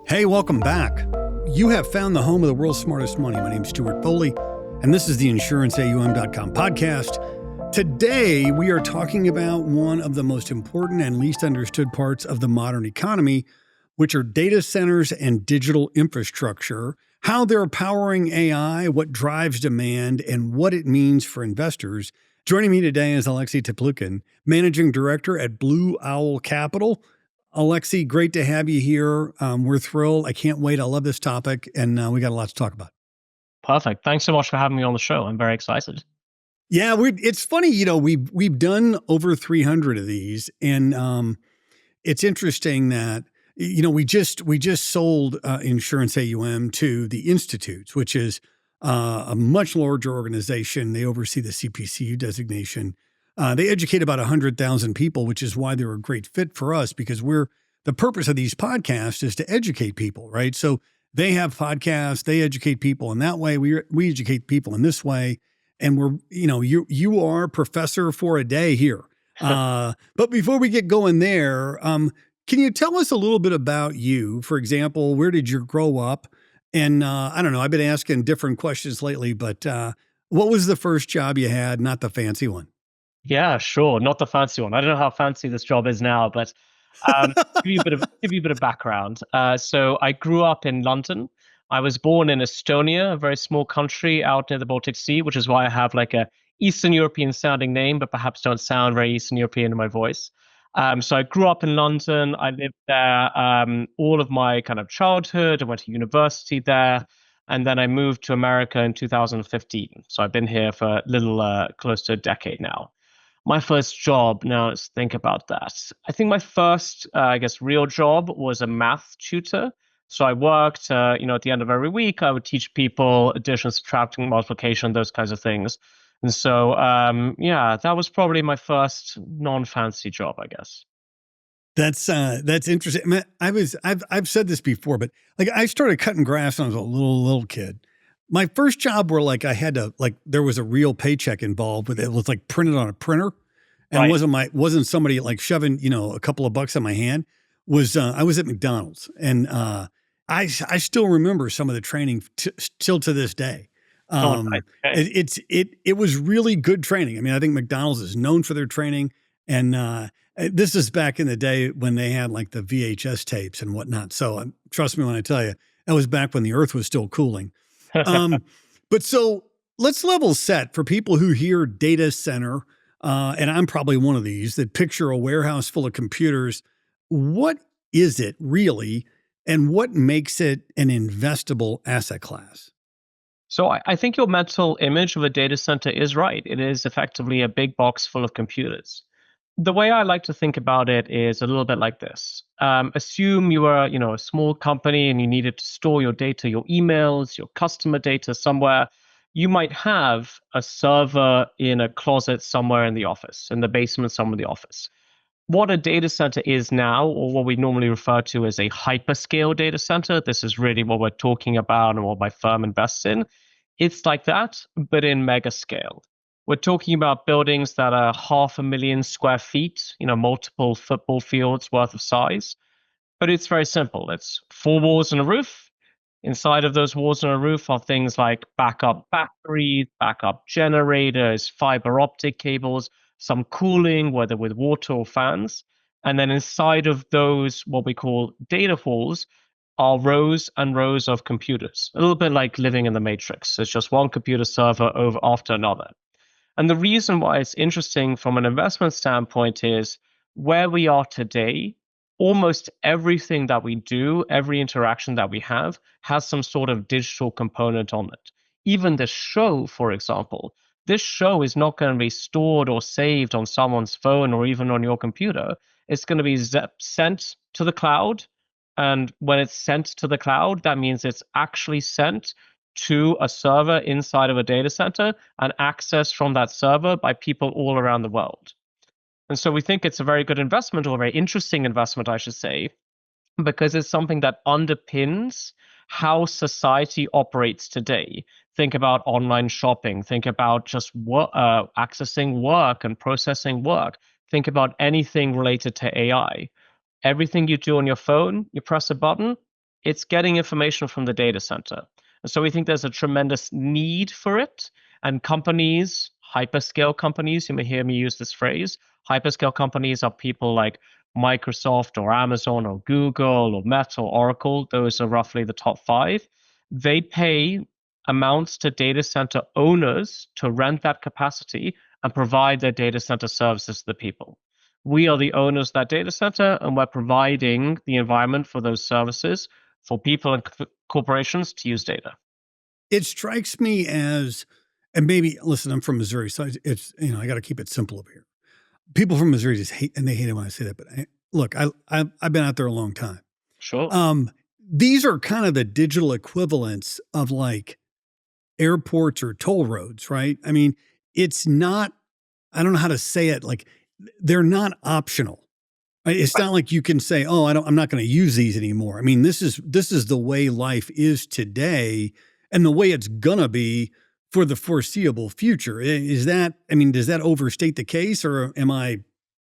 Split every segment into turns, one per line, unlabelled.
Hey, welcome back. You have found the home of the world's smartest money. My name's Stewart Foley, and this is the InsuranceAUM.com podcast. Today, we are talking about one of the most important and least understood parts of the modern economy, which are data centers and digital infrastructure, how they're powering AI, what drives demand, and what it means for investors. Joining me today is Alexey Teplukhin, Managing Director at Blue Owl Capital. Alexey, great to have you here. We're thrilled. I can't wait. I love this topic, and we got a lot to talk about.
Perfect. Thanks so much for having me on the show. I'm very excited.
Yeah, it's funny. We've done over 300 of these, and it's interesting that we just sold Insurance AUM to the Institutes, which is a much larger organization. They oversee the CPCU designation. They educate about 100,000 people, which is why they're a great fit for us, because the purpose of these podcasts is to educate people, right? So they have podcasts, they educate people in that way. We educate people in this way. And you are professor for a day here. But before we get going there, can you tell us a little bit about you? For example, where did you grow up? And I don't know, I've been asking different questions lately, but what was the first job you had? Not the fancy one.
Yeah, sure. Not the fancy one. I don't know how fancy this job is now, but give you a bit of background. So I grew up in London. I was born in Estonia, a very small country out near the Baltic Sea, which is why I have like a Eastern European sounding name, but perhaps don't sound very Eastern European in my voice. So I grew up in London. I lived there all of my kind of childhood. I went to university there. And then I moved to America in 2015. So I've been here for a little close to a decade now. My first job, now let's think about that. I think my first, real job was a math tutor. So I worked, at the end of every week, I would teach people addition, subtracting, multiplication, those kinds of things. And so, that was probably my first non-fancy job, I guess.
That's interesting. I mean, I've said this before, but like I started cutting grass when I was a little kid. My first job where like I had to there was a real paycheck involved with it. It was like printed on a printer, and
Right.
wasn't somebody like shoving a couple of bucks in my hand. I was at McDonald's, and I still remember some of the training still to this day.
Oh, nice. Okay.
It was really good training. I mean, I think McDonald's is known for their training, and this is back in the day when they had like the VHS tapes and whatnot. So trust me when I tell you, that was back when the Earth was still cooling. But so let's level set for people who hear data center, and I'm probably one of these that picture a warehouse full of computers. What is it really, and what makes it an investable asset class?
So I think your mental image of a data center is right. It is effectively a big box full of computers. The way I like to think about it is a little bit like this. Assume you are, a small company and you needed to store your data, your emails, your customer data somewhere. You might have a server in a closet somewhere in the office, in the basement somewhere in the office. What a data center is now, or what we normally refer to as a hyperscale data center, this is really what we're talking about and what my firm invests in. It's like that, but in mega scale. We're talking about buildings that are 500,000 square feet, multiple football fields worth of size. But it's very simple. It's four walls and a roof. Inside of those walls and a roof are things like backup batteries, backup generators, fiber optic cables, some cooling, whether with water or fans. And then inside of those, what we call data halls, are rows and rows of computers. A little bit like living in the Matrix. It's just one computer server over after another. And the reason why it's interesting from an investment standpoint is where we are today, almost everything that we do, every interaction that we have, has some sort of digital component on it. Even the show, for example, this show is not going to be stored or saved on someone's phone or even on your computer. It's going to be sent to the cloud. And when it's sent to the cloud, that means it's actually sent to a server inside of a data center and accessed from that server by people all around the world. And so we think it's a very good investment, or a very interesting investment, I should say, because it's something that underpins how society operates today. Think about online shopping. Think about just accessing work and processing work. Think about anything related to AI. Everything you do on your phone, you press a button, It's getting information from the data center. And so we think there's a tremendous need for it. And companies, hyperscale companies, you may hear me use this phrase, hyperscale companies are people like Microsoft or Amazon or Google or Meta or Oracle. Those are roughly the top five. They pay amounts to data center owners to rent that capacity and provide their data center services to the people. We are the owners of that data center, and we're providing the environment for those services for people and corporations to use data.
It strikes me as, and maybe listen, I'm from Missouri, so it's I got to keep it simple over here. People from Missouri just hate, and they hate it when I say that. But look, I've been out there a long time.
Sure.
These are kind of the digital equivalents of like airports or toll roads, right? I mean, it's not. I don't know how to say it. Like they're not optional. It's not like you can say, "Oh, I'm not going to use these anymore." I mean, this is the way life is today, and the way it's gonna be for the foreseeable future. Is that? I mean, does that overstate the case, or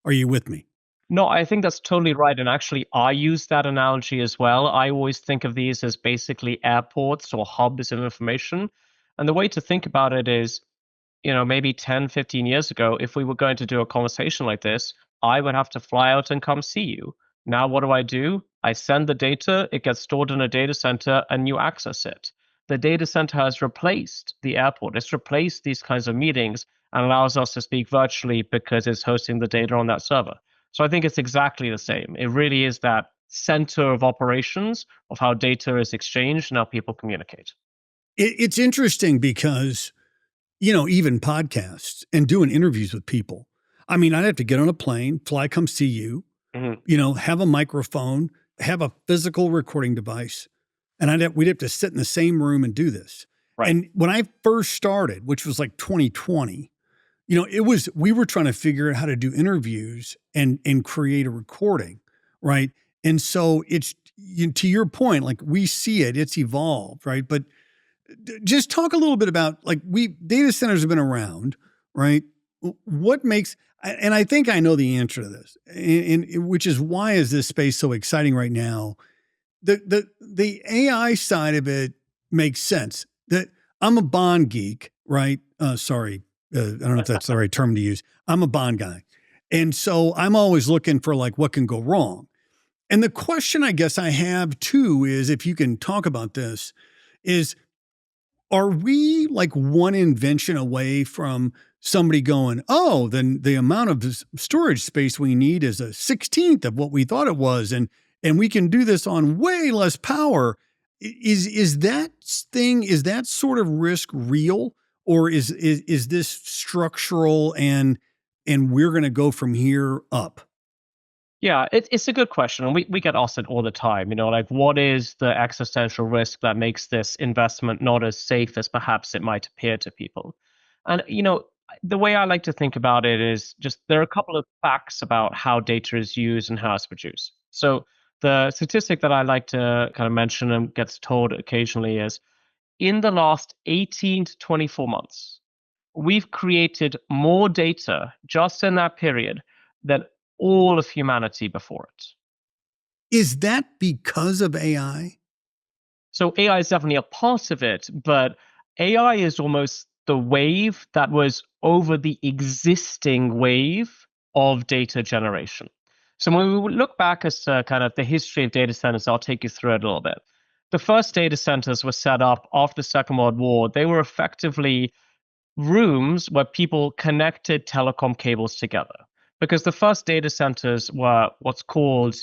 Are you with me?
No, I think that's totally right. And actually, I use that analogy as well. I always think of these as basically airports or hubs of information. And the way to think about it is, maybe 10, 15 years ago, if we were going to do a conversation like this, I would have to fly out and come see you. Now, what do? I send the data, it gets stored in a data center, and you access it. The data center has replaced the airport. It's replaced these kinds of meetings and allows us to speak virtually because it's hosting the data on that server. So I think it's exactly the same. It really is that center of operations of how data is exchanged and how people communicate.
It's interesting because even podcasts and doing interviews with people. I mean, I'd have to get on a plane, fly, come see you, have a microphone, have a physical recording device, and we'd have to sit in the same room and do this.
Right.
And when I first started, which was like 2020, we were trying to figure out how to do interviews and create a recording, right? And so it's to your point, like we see it's evolved, right? But just talk a little bit about like data centers have been around, right? What makes, and I think I know the answer to this, and which is why is this space so exciting right now? The AI side of it makes sense. That I'm a bond geek, right? Sorry, I don't know if that's the right term to use. I'm a bond guy, and so I'm always looking for like what can go wrong. And the question I guess I have too is if you can talk about this is are we like one invention away from somebody going, oh, then the amount of storage space we need is a 16th of what we thought it was, and we can do this on way less power? Is that sort of risk real, or is this structural and we're going to go from here up?
Yeah, it's a good question. And we get asked it all the time, like what is the existential risk that makes this investment not as safe as perhaps it might appear to people? And, the way I like to think about it is just there are a couple of facts about how data is used and how it's produced. So the statistic that I like to kind of mention and gets told occasionally is in the last 18 to 24 months, we've created more data just in that period than all of humanity before it.
Is that because of AI?
So AI is definitely a part of it, but AI is almost the wave that was over the existing wave of data generation. So when we look back as to kind of the history of data centers, I'll take you through it a little bit. The first data centers were set up after the Second World War. They were effectively rooms where people connected telecom cables together. Because the first data centers were what's called,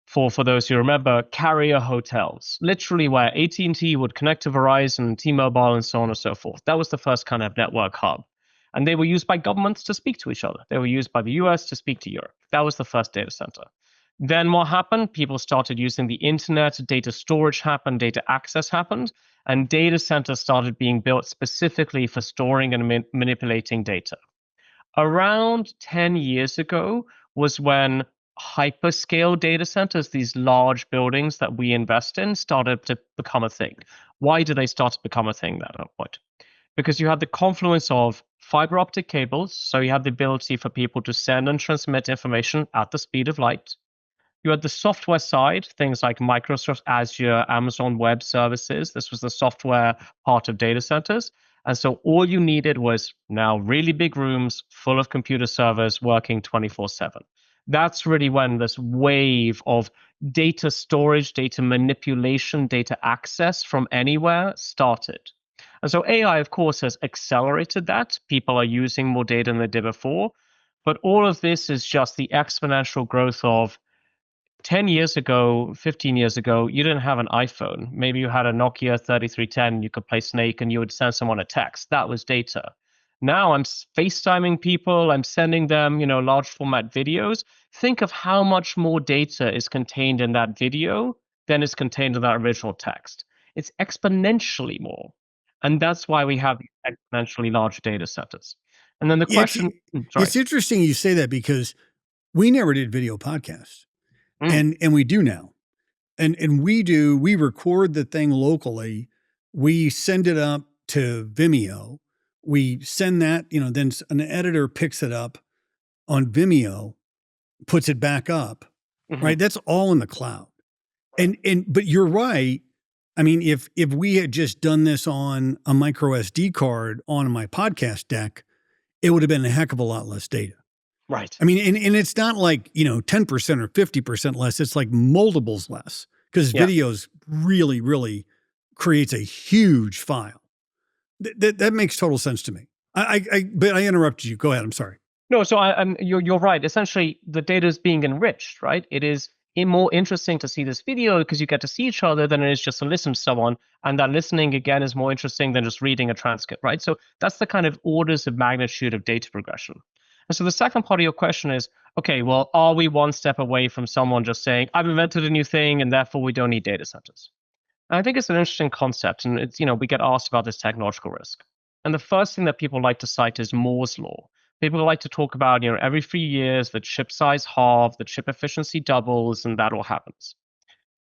for those who remember, carrier hotels, literally where AT&T would connect to Verizon, T-Mobile, and so on and so forth. That was the first kind of network hub. And they were used by governments to speak to each other. They were used by the US to speak to Europe. That was the first data center. Then what happened? People started using the internet, data storage happened, data access happened, and data centers started being built specifically for storing and manipulating data. Around 10 years ago was when hyperscale data centers, these large buildings that we invest in, started to become a thing. Why did they start to become a thing at that point? Because you had the confluence of fiber optic cables, so you had the ability for people to send and transmit information at the speed of light. You had the software side, things like Microsoft Azure, Amazon Web Services. This was the software part of data centers. And so all you needed was now really big rooms full of computer servers working 24/7. That's really when this wave of data storage, data manipulation, data access from anywhere started. And so AI, of course, has accelerated that. People are using more data than they did before. But all of this is just the exponential growth of 10 years ago, 15 years ago, you didn't have an iPhone. Maybe you had a Nokia 3310, you could play Snake and you would send someone a text. That was data. Now I'm FaceTiming people, I'm sending them, large format videos. Think of how much more data is contained in that video than is contained in that original text. It's exponentially more. And that's why we have these exponentially large data centers. And then the
Yeah,
question, sorry.
it's interesting you say that because we never did video podcasts,
Mm,
and we do now. And we record the thing locally. We send it up to Vimeo. We send that, then an editor picks it up on Vimeo, puts it back up,
mhm.
right? That's all in the cloud. But you're right. I mean, if we had just done this on a micro SD card on my podcast deck, it would have been a heck of a lot less data.
Right.
I mean, and it's not like, 10% or 50% less. It's like multiples less because
Yeah.
videos really, really creates a huge file. That makes total sense to me. But I interrupted you. Go ahead. I'm sorry.
No, so you're right. Essentially, the data is being enriched, right? It is more interesting to see this video because you get to see each other than it is just to listen to someone. And that listening, again, is more interesting than just reading a transcript, right? So that's the kind of orders of magnitude of data progression. And so the second part of your question is, okay, well, are we one step away from someone just saying, I've invented a new thing and therefore we don't need data centers? And I think it's an interesting concept. And it's, we get asked about this technological risk. And the first thing that people like to cite is Moore's law. People like to talk about, every 3 years, the chip size halves, the chip efficiency doubles, and that all happens.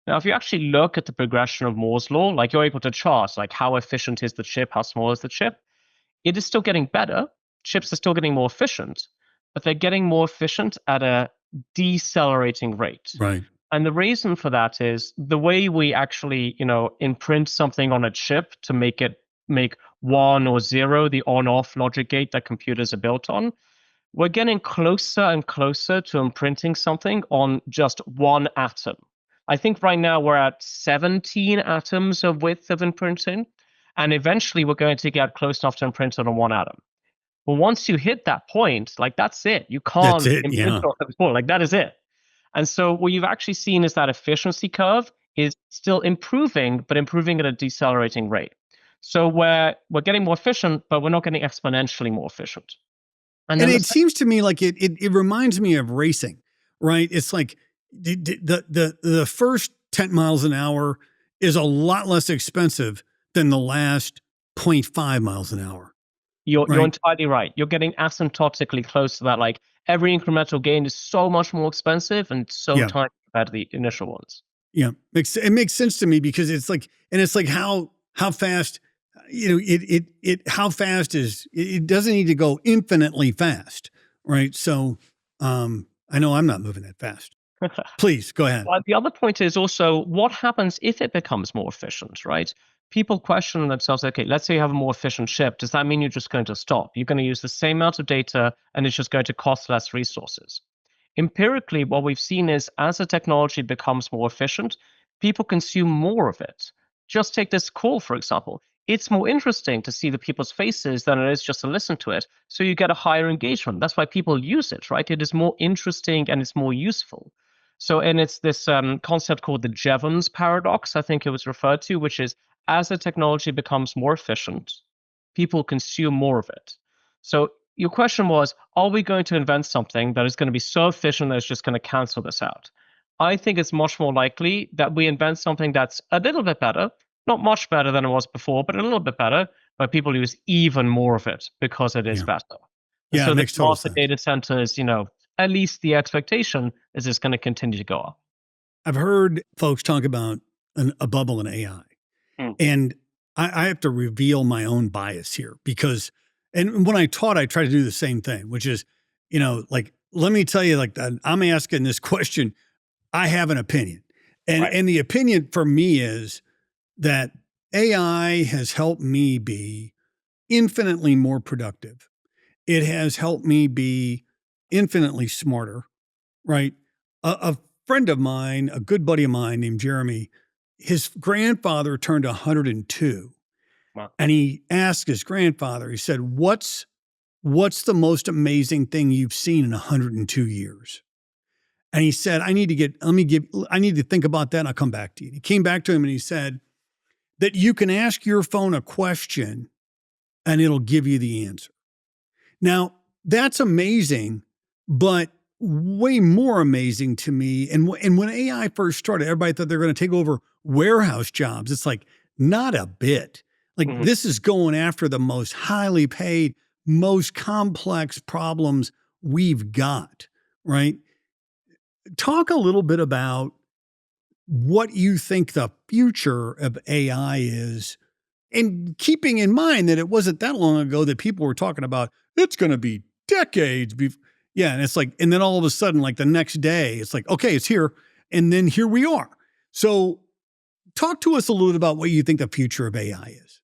Now, if you actually look at the progression of Moore's law, like you're able to chart, like how efficient is the chip, how small is the chip, it is still getting better. Chips are still getting more efficient, but they're getting more efficient at a decelerating rate.
Right.
And the reason for that is the way we actually, imprint something on a chip to make one or zero the on-off logic gate that computers are built on. We're getting closer and closer to imprinting something on just one atom. I think right now we're at 17 atoms of width of imprinting, and eventually we're going to get close enough to imprint it on one atom. Well, once you hit that point, like that's it. You
That's
can't
it.
imprint
Yeah.
on it more. Like that is it. And so what you've actually seen is that efficiency curve is still improving, but improving at a decelerating rate. So we're getting more efficient, but we're not getting exponentially more efficient. And
And
then the
it seems to me like it reminds me of racing, right? It's like the first 10 miles an hour is a lot less expensive than the last zero point 0.5 miles an hour,
you're
right?
entirely right. You're getting asymptotically close to that. Like every incremental gain is so much more expensive and so
Yeah.
tiny compared to the initial ones.
Yeah. It makes sense to me because it's like how fast, how fast it doesn't need to go infinitely fast, right? So, I know I'm not moving that fast. Please go ahead.
But the other point is also what happens if it becomes more efficient, right? People question themselves, okay, let's say you have a more efficient chip. Does that mean you're just going to stop? You're going to use the same amount of data and it's just going to cost less resources. Empirically, what we've seen is as the technology becomes more efficient, people consume more of it. Just take this call, for example. It's more interesting to see the people's faces than it is just to listen to it. So you get a higher engagement. That's why people use it, right? It is more interesting and it's more useful. So, and it's this concept called the Jevons paradox, I think it was referred to, which is as the technology becomes more efficient, people consume more of it. So, your question was, are we going to invent something that is going to be so efficient that it's just going to cancel this out? I think it's much more likely that we invent something that's a little bit better, not much better than it was before, but a little bit better, but people use even more of it because it is
Yeah.
better. And
Yeah. It
so the
makes total
demand for
sense.
data centers, at least the expectation is it's going to continue to go up.
I've heard folks talk about a bubble in AI,
Mm.
and I have to reveal my own bias here because, and when I taught, I try to do the same thing, which is, like, let me tell you, like, I'm asking this question. I have an opinion.
Right.
And the opinion for me is that AI has helped me be infinitely more productive. It has helped me be infinitely smarter, right? A friend of mine, a good buddy of mine named Jeremy, his grandfather turned 102,
Wow.
and he asked his grandfather, he said, what's the most amazing thing you've seen in 102 years? And he said, I need to think about that and I'll come back to you. He came back to him and he said that you can ask your phone a question and it'll give you the answer. Now, that's amazing, but way more amazing to me. And when AI first started, everybody thought they were going to take over warehouse jobs. It's like, not a bit. Like,
Mhm.
this is going after the most highly paid, most complex problems we've got, right? Talk a little bit about what you think the future of AI is, and keeping in mind that it wasn't that long ago that people were talking about it's going to be decades before. Yeah. And it's like, and then all of a sudden, like the next day, it's like, okay, it's here. And then here we are. So talk to us a little bit about what you think the future of AI is.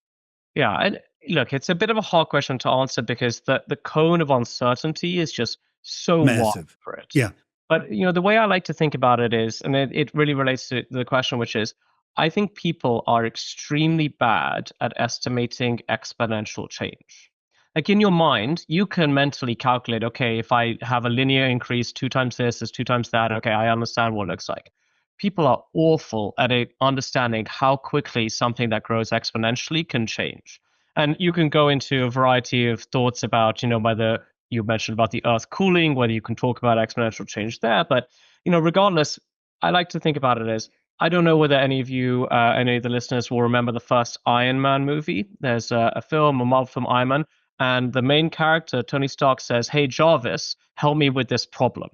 Yeah, and look, it's a bit of a hard question to answer because the cone of uncertainty is just so wide
Massive.
for it.
Yeah.
But the way I like to think about it is, and it really relates to the question, which is, I think people are extremely bad at estimating exponential change. Like in your mind, you can mentally calculate, okay, if I have a linear increase, two times this is two times that, okay, I understand what it looks like. People are awful at understanding how quickly something that grows exponentially can change. And you can go into a variety of thoughts about, whether you mentioned about the earth cooling, whether you can talk about exponential change there. But, regardless, I like to think about it as, I don't know whether any of you, any of the listeners will remember the first Iron Man movie. There's a film, a Marvel film, Iron Man, and the main character, Tony Stark, says, "Hey, Jarvis, help me with this problem."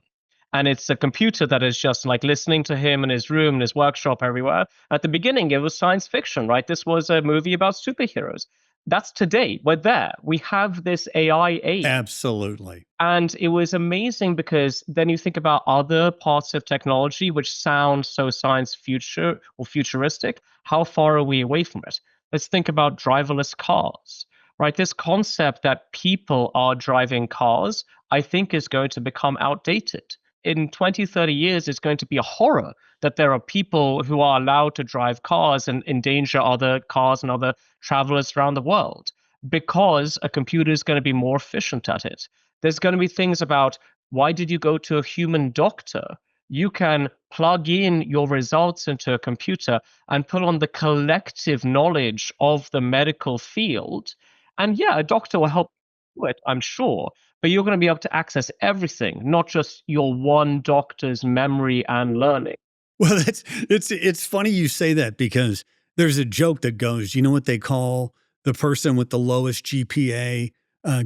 And it's a computer that is just like listening to him in his room, in his workshop, everywhere. At the beginning, it was science fiction, right? This was a movie about superheroes. That's today. We're there. We have this AI aid.
Absolutely.
And it was amazing because then you think about other parts of technology which sound so science future or futuristic. How far are we away from it? Let's think about driverless cars, right? This concept that people are driving cars, I think is going to become outdated. In 20, 30 years, it's going to be a horror that there are people who are allowed to drive cars and endanger other cars and other travelers around the world because a computer is going to be more efficient at it. There's going to be things about, why did you go to a human doctor? You can plug in your results into a computer and put on the collective knowledge of the medical field. And yeah, a doctor will help you do it, I'm sure, but you're going to be able to access everything, not just your one doctor's memory and learning.
Well, it's funny you say that because there's a joke that goes, you know what they call the person with the lowest GPA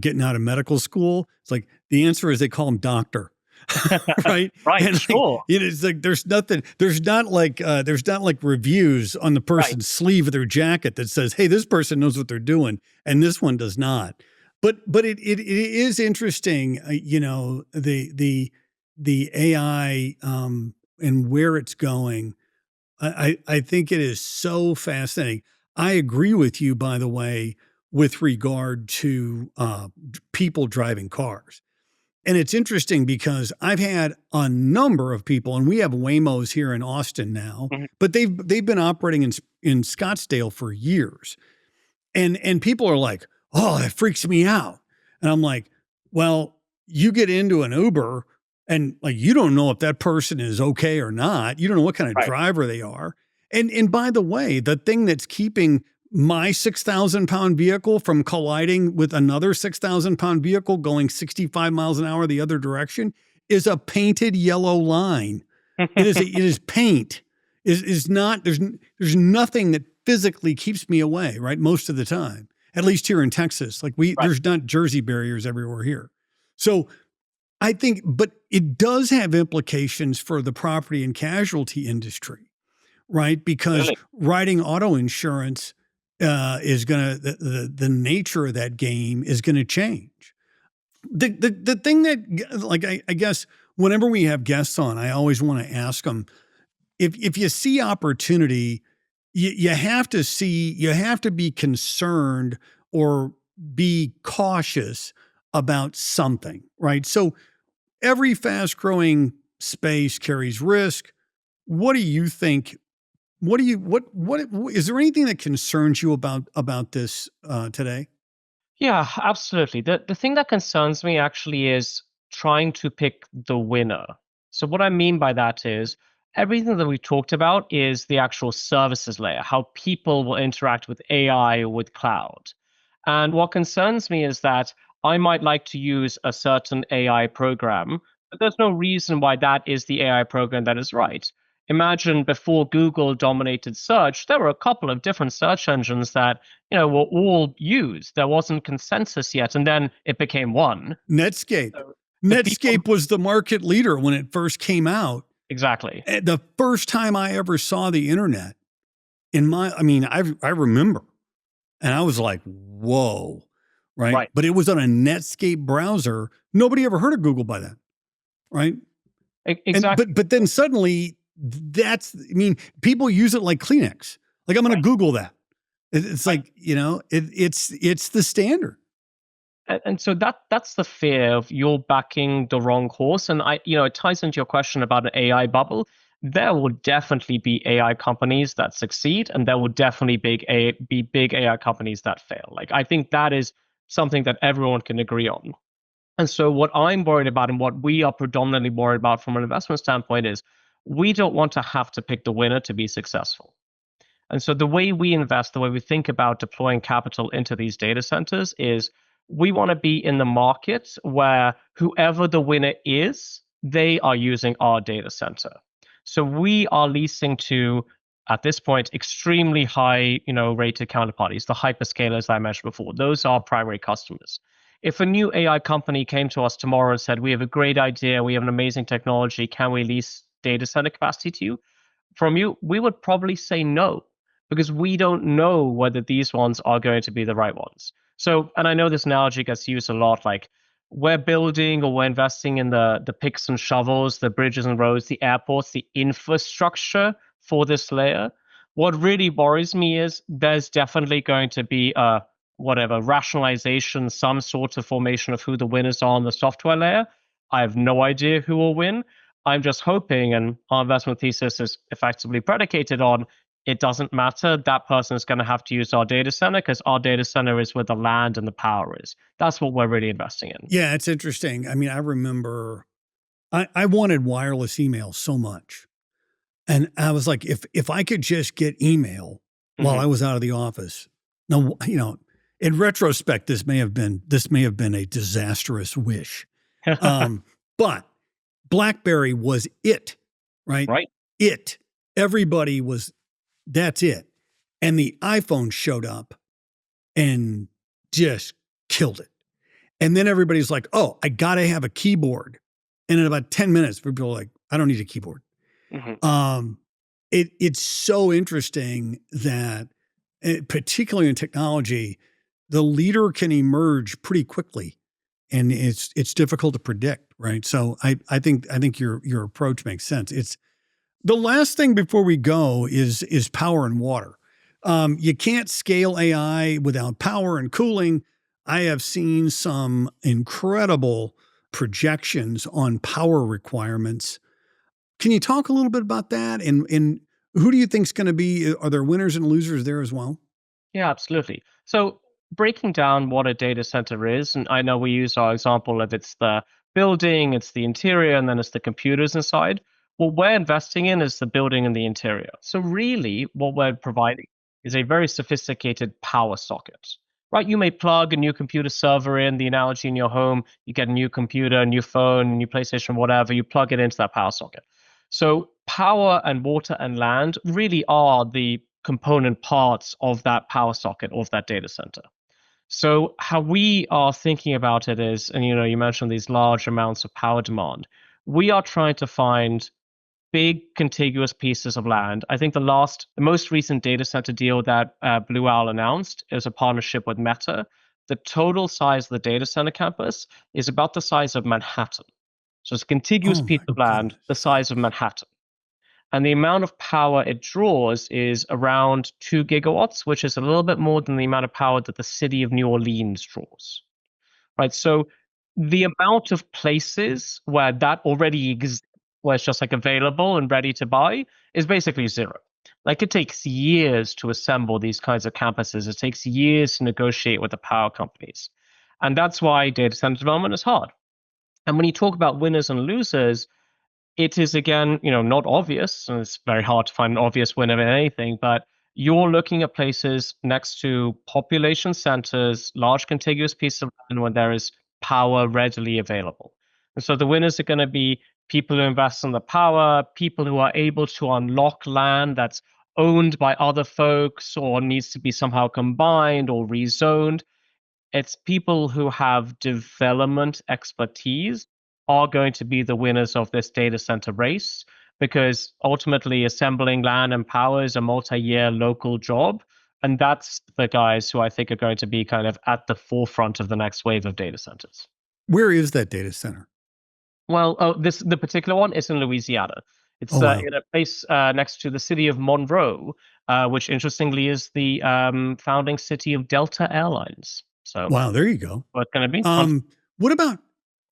getting out of medical school? It's like the answer is they call him doctor. Right.
Right,
And like,
sure.
it's like there's not like reviews on the
Right.
person's sleeve of their jacket that says, hey, this person knows what they're doing, and this one does not. But it is interesting, the AI and where it's going. I think it is so fascinating. I agree with you, by the way, with regard to people driving cars. And it's interesting because I've had a number of people, and we have Waymos here in Austin now,
Mhm.
but they've been operating in Scottsdale for years. And people are like, "Oh, that freaks me out." And I'm like, "Well, you get into an Uber and like you don't know if that person is okay or not. You don't know what kind of
Right.
driver they are." And by the way, the thing that's keeping my 6,000-pound vehicle from colliding with another 6,000-pound vehicle going 65 miles an hour the other direction is a painted yellow line. It is paint. Is not there's nothing that physically keeps me away, right? Most of the time, at least here in Texas, like
Right.
there's not Jersey barriers everywhere here. So I think, but it does have implications for the property and casualty industry, right? Because
Really.
writing auto insurance is going to, the nature of that game is going to change. The thing that, like, I guess whenever we have guests on, I always want to ask them if you see opportunity, you have to you have to be concerned or be cautious about something, right? So every fast growing space carries risk. What do you think? What is there anything that concerns you about this today?
Yeah, absolutely. The thing that concerns me actually is trying to pick the winner. So what I mean by that is everything that we talked about is the actual services layer, how people will interact with AI or with cloud. And what concerns me is that I might like to use a certain AI program, but there's no reason why that is the AI program that is right. Imagine before Google dominated search, there were a couple of different search engines that were all used. There wasn't consensus yet, and then it became one.
Netscape.
So the people
Netscape was the market leader when it first came out.
exactly
The first time I ever saw the internet I remember, and I was like, whoa, right?
right.
But it was on a Netscape browser. Nobody ever heard of Google by then, right? And
Exactly
but then suddenly people use it like Kleenex. Like I'm going to
right.
Google that. It's
Right.
like, it's the standard.
And so that's the fear of you're backing the wrong horse. And it ties into your question about an AI bubble. There will definitely be AI companies that succeed, and there will definitely be big AI companies that fail. Like I think that is something that everyone can agree on. And so what I'm worried about and what we are predominantly worried about from an investment standpoint is we don't want to have to pick the winner to be successful. And so the way we invest, the way we think about deploying capital into these data centers is we want to be in the market where whoever the winner is, they are using our data center. So we are leasing to, at this point, extremely high, rated counterparties, the hyperscalers I mentioned before. Those are primary customers. If a new AI company came to us tomorrow and said, we have a great idea, we have an amazing technology, can we lease data center capacity to you? From you, we would probably say no, because we don't know whether these ones are going to be the right ones. So, and I know this analogy gets used a lot, like we're building or we're investing in the picks and shovels, the bridges and roads, the airports, the infrastructure for this layer. What really worries me is there's definitely going to be a whatever rationalization, some sort of formation of who the winners are on the software layer. I have no idea who will win. I'm just hoping, and our investment thesis is effectively predicated on it doesn't matter. That person is going to have to use our data center because our data center is where the land and the power is. That's what we're really investing in.
Yeah, it's interesting. I mean, I remember I wanted wireless email so much. And I was like, if I could just get email while
Hmm.
I was out of the office. Now, in retrospect, this may have been a disastrous wish. Um, but BlackBerry was it, right?
Right?
It. Everybody was that's it. And the iPhone showed up and just killed it. And then everybody's like, oh, I got to have a keyboard. And in about 10 minutes, people are like, I don't need a keyboard.
Hmm.
Um, it's so interesting that, particularly in technology, the leader can emerge pretty quickly, and it's difficult to predict, right? So I think your approach makes sense. It's the last thing before we go is power and water. You can't scale AI without power and cooling. I have seen some incredible projections on power requirements. Can you talk a little bit about that? And who do you think is going to be? Are there winners and losers there as well?
Yeah, absolutely. So breaking down what a data center is, and I know we use our example of it's the building, it's the interior, and then it's the computers inside. What we're investing in is the building and the interior. So really, what we're providing is a very sophisticated power socket. Right? You may plug a new computer server in, the analogy in your home, you get a new computer, a new phone, a new PlayStation, whatever, you plug it into that power socket. So power and water and land really are the component parts of that power socket of that data center. So how we are thinking about it is, and you mentioned these large amounts of power demand. We are trying to find big contiguous pieces of land. I think the most recent data center deal that Blue Owl announced is a partnership with Meta. The total size of the data center campus is about the size of Manhattan. So it's a contiguous
Oh
piece
my
of land the
goodness.
size of Manhattan. And the amount of power it draws is around 2 gigawatts, which is a little bit more than the amount of power that the city of New Orleans draws. Right. So the amount of places where that already exists, where it's just like available and ready to buy, is basically zero. Like it takes years to assemble these kinds of campuses. It takes years to negotiate with the power companies. And that's why data center development is hard. And when you talk about winners and losers, it is again, not obvious, and it's very hard to find an obvious winner in anything, but you're looking at places next to population centers, large contiguous pieces of land where there is power readily available. And so the winners are going to be people who invest in the power, people who are able to unlock land that's owned by other folks or needs to be somehow combined or rezoned. It's people who have development expertise are going to be the winners of this data center race, because ultimately assembling land and power is a multi-year local job. And that's the guys who I think are going to be kind of at the forefront of the next wave of data centers.
Where is that data center?
Well, the particular one is in Louisiana.
Oh
It's
wow.
in a place next to the city of Monroe, which interestingly is the founding city of Delta Airlines. So
Wow, there you go.
what's going to be fun.
What about,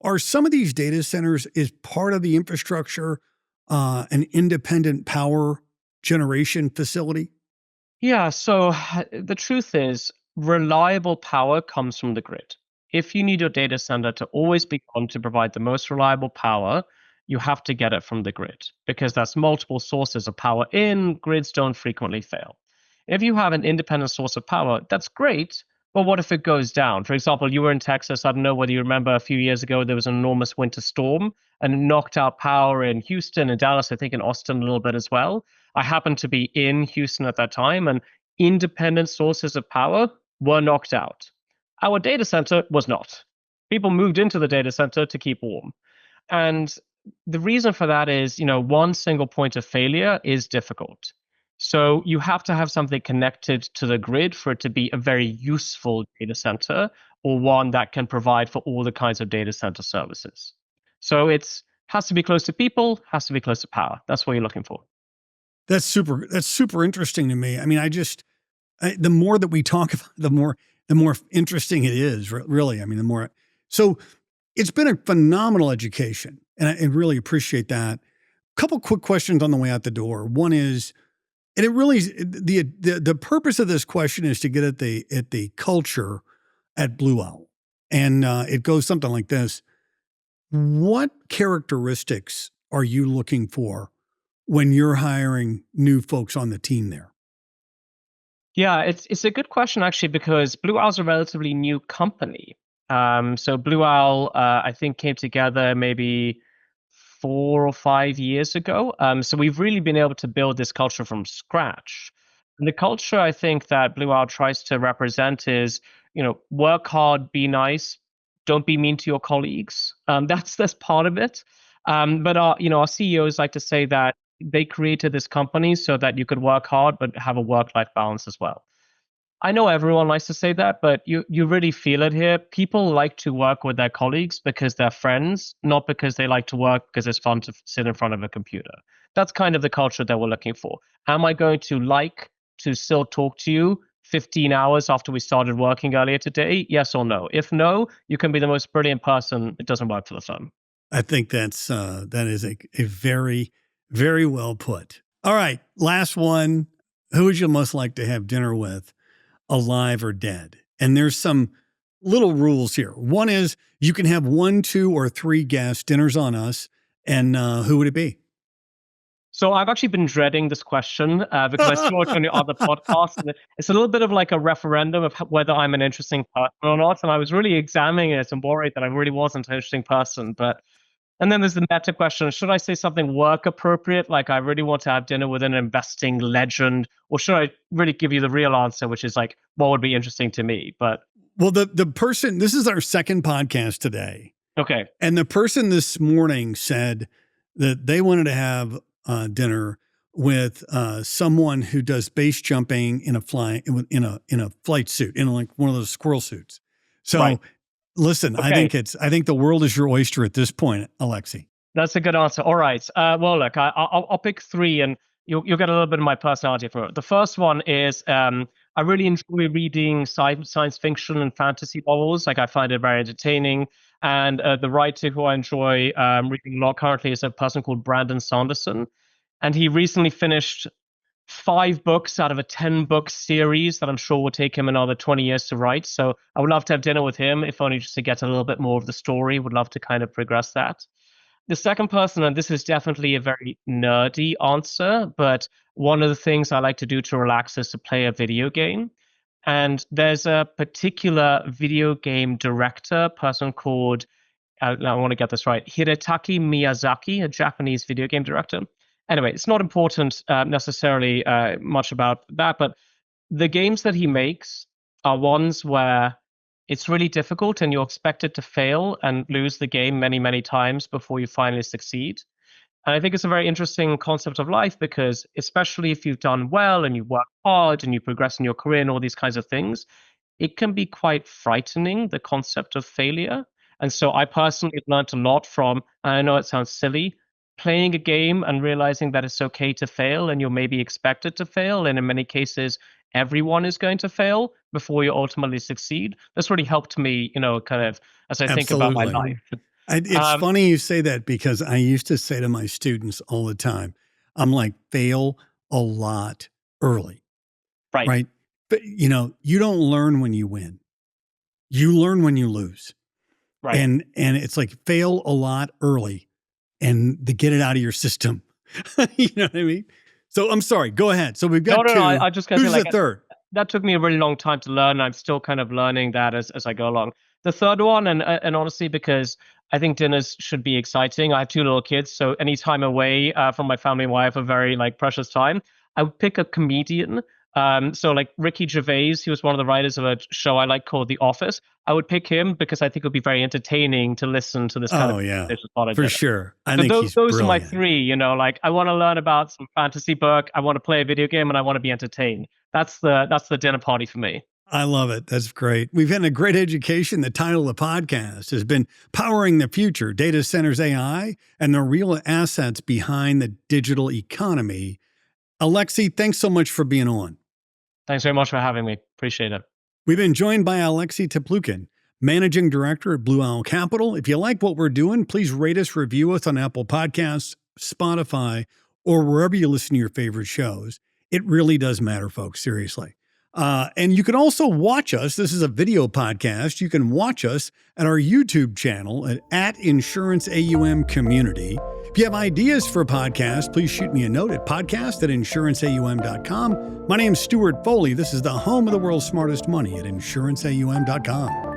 are some of these data centers, is part of the infrastructure an independent power generation facility?
Yeah, so the truth is, reliable power comes from the grid. If you need your data center to always be on to provide the most reliable power, you have to get it from the grid because that's multiple sources of power in. Grids don't frequently fail. If you have an independent source of power, that's great. But what if it goes down? For example, you were in Texas. I don't know whether you remember a few years ago, there was an enormous winter storm and it knocked out power in Houston and Dallas, I think in Austin a little bit as well. I happened to be in Houston at that time, and independent sources of power were knocked out. Our data center was not. People moved into the data center to keep warm. And the reason for that is, one single point of failure is difficult. So you have to have something connected to the grid for it to be a very useful data center, or one that can provide for all the kinds of data center services. So it's has to be close to people, has to be close to power. That's what you're looking for.
That's super interesting to me. I mean, the more that we talk about, the more interesting it is, really. I mean, the more, so it's been a phenomenal education, and I really appreciate that. Couple quick questions on the way out the door. One is, and it really, the purpose of this question is to get at the culture at Blue Owl. And it goes something like this. What characteristics are you looking for when you're hiring new folks on the team there?
Yeah, it's a good question actually, because Blue Owl's a relatively new company. So Blue Owl, I think, came together maybe 4 or 5 years ago. So we've really been able to build this culture from scratch. And the culture I think that Blue Owl tries to represent is, work hard, be nice, don't be mean to your colleagues. That's part of it. But our CEOs like to say that they created this company so that you could work hard but have a work-life balance as well. I know everyone likes to say that, but you really feel it here. People like to work with their colleagues because they're friends, not because they like to work because it's fun to sit in front of a computer. That's kind of the culture that we're looking for. Am I going to like to still talk to you 15 hours after we started working earlier today? Yes or no? If no, you can be the most brilliant person. It doesn't work for the firm.
I think that is a very, very well put. All right, last one. Who would you most like to have dinner with, alive or dead? And there's some little rules here. One is you can have 1, 2, or 3 guests. Dinner's on us. And who would it be?
So I've actually been dreading this question because I saw it on your other podcast, and it's a little bit of like a referendum of whether I'm an interesting person or not. And I was really examining it and worried that I really wasn't an interesting person. But and then there's the meta question: should I say something work appropriate, like I really want to have dinner with an investing legend, or should I really give you the real answer, which is like what would be interesting to me? But
Well, the person, this is our second podcast today.
okay,
And the person this morning said that they wanted to have dinner with someone who does base jumping in a flight suit, in like one of those squirrel suits.
right.
So Listen,
Okay.
I think the world is your oyster at this point, Alexey.
That's a good answer. All right. Well, look, I'll pick three, and you'll get a little bit of my personality from it. The first one is I really enjoy reading science fiction and fantasy novels. Like I find it very entertaining. And the writer who I enjoy reading a lot currently is a person called Brandon Sanderson, and he recently finished 5 books out of a 10-book series that I'm sure will take him another 20 years to write. So I would love to have dinner with him, if only just to get a little bit more of the story. Would love to kind of progress that. The second person, and this is definitely a very nerdy answer, but one of the things I like to do to relax is to play a video game. And there's a particular video game director, person called, I want to get this right, Hidetaki Miyazaki, a Japanese video game director. Anyway, it's not important necessarily much about that, but the games that he makes are ones where it's really difficult and you're expected to fail and lose the game many, many times before you finally succeed. And I think it's a very interesting concept of life because, especially if you've done well and you work hard and you progress in your career and all these kinds of things, it can be quite frightening, the concept of failure. And so I personally learned a lot from, and I know it sounds silly, playing a game and realizing that it's okay to fail and you're maybe expected to fail. And in many cases, everyone is going to fail before you ultimately succeed. This really helped me, kind of as I think about my
Absolutely.
life.
It's funny you say that because I used to say to my students all the time, I'm like, fail a lot early,
Right.
right? But you don't learn when you win. You learn when you lose.
Right.
And it's like fail a lot early and to get it out of your system. You know what I mean? So I'm sorry, go ahead. So we've got two.
I just got to
Who's
say,
the third?
that took me a really long time to learn. I'm still kind of learning that as I go along. The third one, and honestly, because I think dinners should be exciting. I have 2 little kids, so any time away from my family and wife, a very precious time. I would pick a comedian. So like Ricky Gervais, he was one of the writers of a show I like called The Office. I would pick him because I think it would be very entertaining to listen to this kind of conversation.
For sure. I
So
think he's
those are my
brilliant.
3. I want to learn about some fantasy book, I want to play a video game, and I want to be entertained. That's the dinner party for me.
I love it. That's great. We've had a great education. The title of the podcast has been Powering the Future, Data Centers AI, and the Real Assets Behind the Digital Economy. Alexey, thanks so much for being on.
Thanks very much for having me. Appreciate it.
We've been joined by Alexey Teplukhin, Managing Director at Blue Owl Capital. If you like what we're doing, please rate us, review us on Apple Podcasts, Spotify, or wherever you listen to your favorite shows. It really does matter, folks, seriously. And you can also watch us. This is a video podcast. You can watch us at our YouTube channel at Insurance AUM Community. If you have ideas for a podcast, please shoot me a note at podcast@insuranceaum.com. My name is Stewart Foley. This is the home of the world's smartest money at insuranceaum.com.